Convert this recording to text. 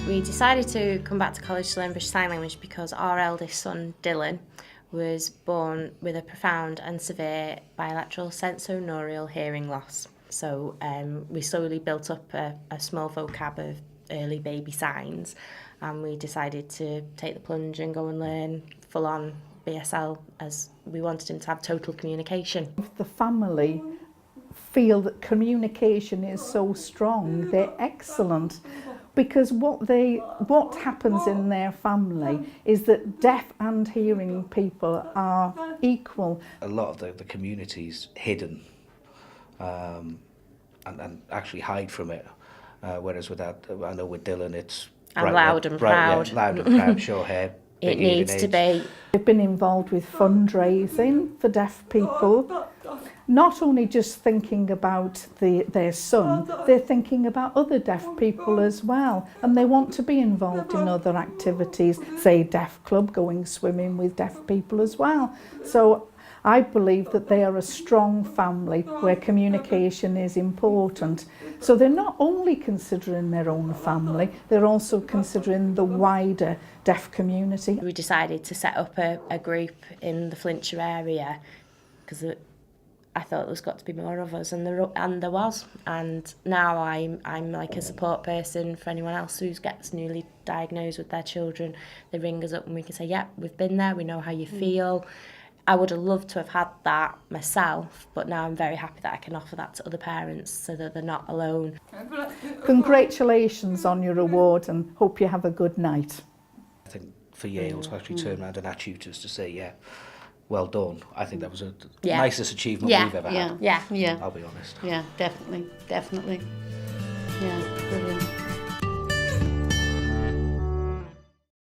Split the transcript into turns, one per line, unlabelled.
We decided to come back to college to learn British Sign Language because our eldest son, Dylan, was born with a profound and severe bilateral sensorineural hearing loss. So we slowly built up a small vocab of early baby signs, and we decided to take the plunge and go and learn full-on BSL, as we wanted him to have total communication.
If the family feel that communication is so strong, they're excellent, because what happens in their family is that deaf and hearing people are equal.
A lot of the community's hidden and actually hide from it, whereas with that, I know with Dylan it's
And loud and proud.
Yeah, loud and proud, short hair.
It needs to be.
We've been involved with fundraising for deaf people, not only just thinking about their son, they're thinking about other deaf people as well, and they want to be involved in other activities, say deaf club, going swimming with deaf people as well. So I believe that they are a strong family where communication is important. So they're not only considering their own family, they're also considering the wider deaf community.
We decided to set up a group in the Flintshire area because I thought there's got to be more of us, and there was. And now I'm like a support person for anyone else who gets newly diagnosed with their children. They ring us up and we can say, yeah, we've been there, we know how you feel. I would have loved to have had that myself, but now I'm very happy that I can offer that to other parents so that they're not alone.
Congratulations on your award, and hope you have a good night.
I think for Yale to actually turn around and our tutors to say, yeah, well done. I think that was the nicest achievement we've ever had.
Yeah.
I'll be honest.
Yeah, definitely. Yeah, brilliant.